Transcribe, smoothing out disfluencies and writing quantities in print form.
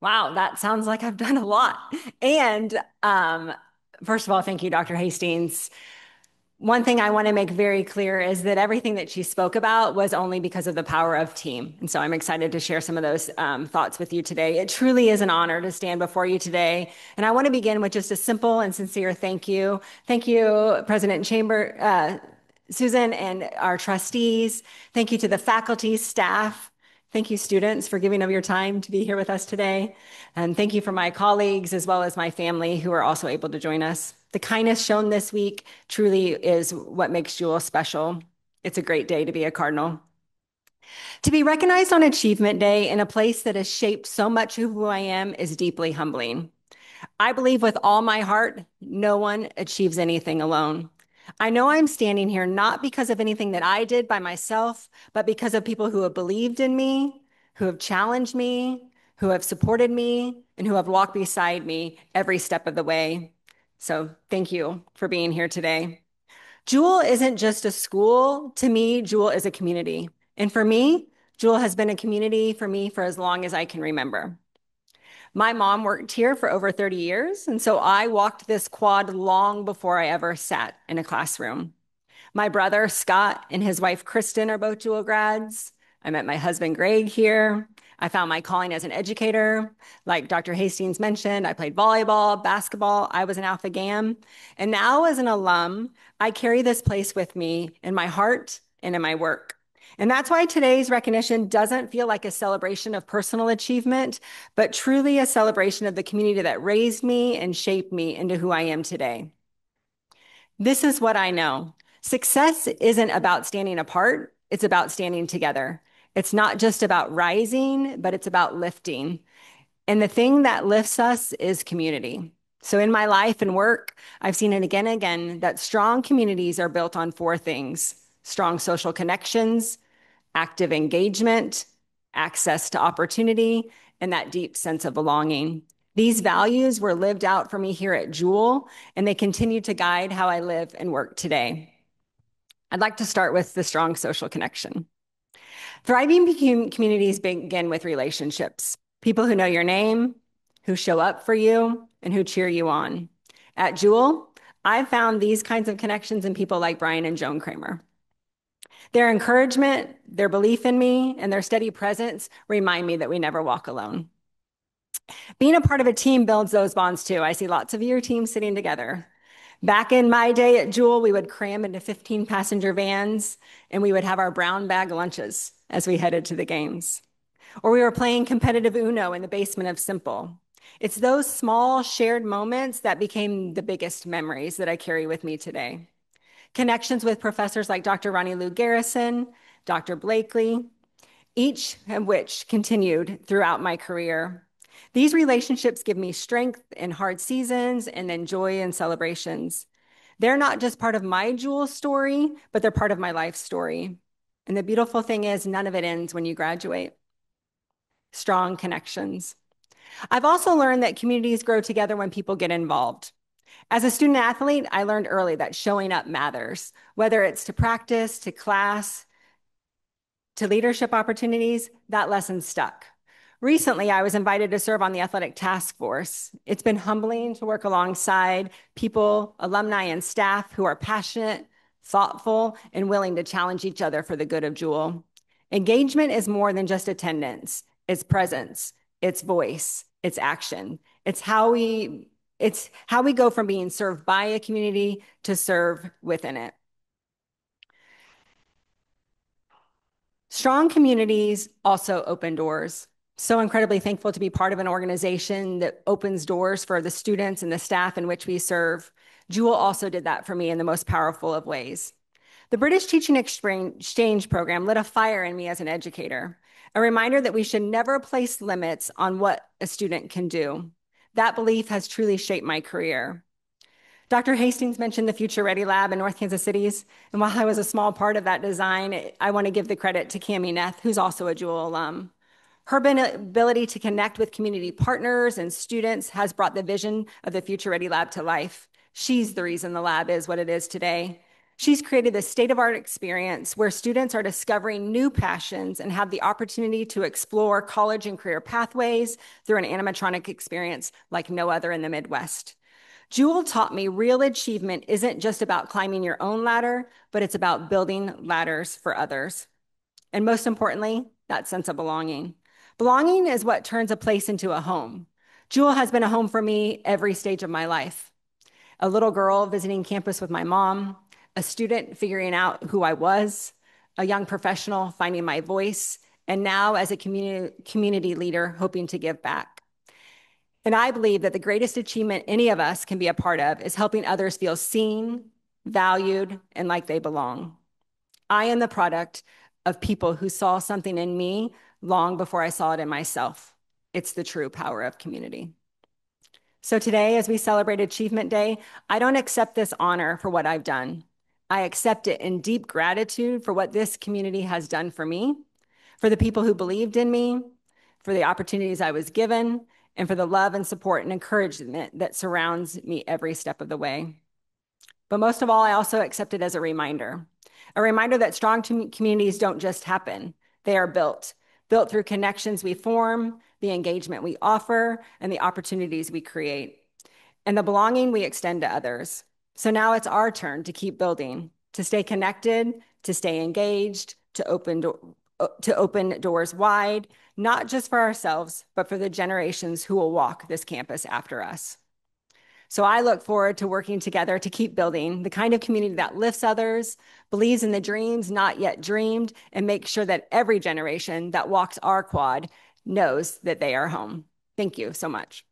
Wow, that sounds like I've done a lot. And first of all, thank you, Dr. Hastings. One thing I want to make very clear is that everything that she spoke about was only because of the power of team. And so I'm excited to share some of those thoughts with you today. It truly is an honor to stand before you today. And I want to begin with just a simple and sincere thank you. Thank you, President Chamber, Susan, and our trustees. Thank you to the faculty, staff. Thank you, students, for giving of your time to be here with us today. And thank you for my colleagues as well as my family who are also able to join us. The kindness shown this week truly is what makes Jewell special. It's a great day to be a Cardinal. To be recognized on Achievement Day in a place that has shaped so much of who I am is deeply humbling. I believe with all my heart, no one achieves anything alone. I know I'm standing here not because of anything that I did by myself, but because of people who have believed in me, who have challenged me, who have supported me, and who have walked beside me every step of the way. So thank you for being here today. Jewell isn't just a school. To me, Jewell is a community. And for me, Jewell has been a community for me for as long as I can remember. My mom worked here for over 30 years, and so I walked this quad long before I ever sat in a classroom. My brother, Scott, and his wife, Kristen, are both Jewell grads. I met my husband, Greg, here. I found my calling as an educator. Like Dr. Hastings mentioned, I played volleyball, basketball. I was an Alpha Gam. And now, as an alum, I carry this place with me in my heart and in my work. And that's why today's recognition doesn't feel like a celebration of personal achievement, but truly a celebration of the community that raised me and shaped me into who I am today. This is what I know. Success isn't about standing apart, it's about standing together. It's not just about rising, but it's about lifting. And the thing that lifts us is community. So in my life and work, I've seen it again and again that strong communities are built on four things: strong social connections, active engagement, access to opportunity, and that deep sense of belonging. These values were lived out for me here at Jewell, and they continue to guide how I live and work today. I'd like to start with the strong social connection. Thriving communities begin with relationships, people who know your name, who show up for you, and who cheer you on. At Jewell, I've found these kinds of connections in people like Brian and Joan Kramer. Their encouragement, their belief in me, and their steady presence remind me that we never walk alone. Being a part of a team builds those bonds too. I see lots of your teams sitting together. Back in my day at Jewell, we would cram into 15 passenger vans and we would have our brown bag lunches as we headed to the games. Or we were playing competitive Uno in the basement of Simple. It's those small shared moments that became the biggest memories that I carry with me today. Connections with professors like Dr. Ronnie Lou Garrison, Dr. Blakely, each of which continued throughout my career. These relationships give me strength in hard seasons and then joy in celebrations. They're not just part of my Jewell story, but they're part of my life story. And the beautiful thing is, none of it ends when you graduate. Strong connections. I've also learned that communities grow together when people get involved. As a student athlete, I learned early that showing up matters, whether it's to practice, to class, to leadership opportunities. That lesson stuck. Recently, I was invited to serve on the athletic task force. It's been humbling to work alongside people, alumni, and staff who are passionate, thoughtful, and willing to challenge each other for the good of Jewell. Engagement is more than just attendance. It's presence, it's voice, it's action. It's how we go from being served by a community to serve within it. Strong communities also open doors. So incredibly thankful to be part of an organization that opens doors for the students and the staff in which we serve. Jewell also did that for me in the most powerful of ways. The British Teaching Exchange Program lit a fire in me as an educator, a reminder that we should never place limits on what a student can do. That belief has truly shaped my career. Dr. Hastings mentioned the Future Ready Lab in North Kansas City's, and while I was a small part of that design, I want to give the credit to Cami Neth, who's also a Jewell alum. Her ability to connect with community partners and students has brought the vision of the Future Ready Lab to life. She's the reason the lab is what it is today. She's created this state-of-art experience where students are discovering new passions and have the opportunity to explore college and career pathways through an animatronic experience like no other in the Midwest. Jewell taught me real achievement isn't just about climbing your own ladder, but it's about building ladders for others. And most importantly, that sense of belonging. Belonging is what turns a place into a home. Jewell has been a home for me every stage of my life. A little girl visiting campus with my mom, a student figuring out who I was, a young professional finding my voice, and now as a community leader hoping to give back. And I believe that the greatest achievement any of us can be a part of is helping others feel seen, valued, and like they belong. I am the product of people who saw something in me long before I saw it in myself. It's the true power of community. So today, as we celebrate Achievement Day, I don't accept this honor for what I've done. I accept it in deep gratitude for what this community has done for me, for the people who believed in me, for the opportunities I was given, and for the love and support and encouragement that surrounds me every step of the way. But most of all, I also accept it as a reminder that strong communities don't just happen, they are built through connections we form, the engagement we offer, and the opportunities we create, and the belonging we extend to others. So now it's our turn to keep building, to stay connected, to stay engaged, to open doors wide, not just for ourselves, but for the generations who will walk this campus after us. So I look forward to working together to keep building the kind of community that lifts others, believes in the dreams not yet dreamed, and makes sure that every generation that walks our quad knows that they are home. Thank you so much.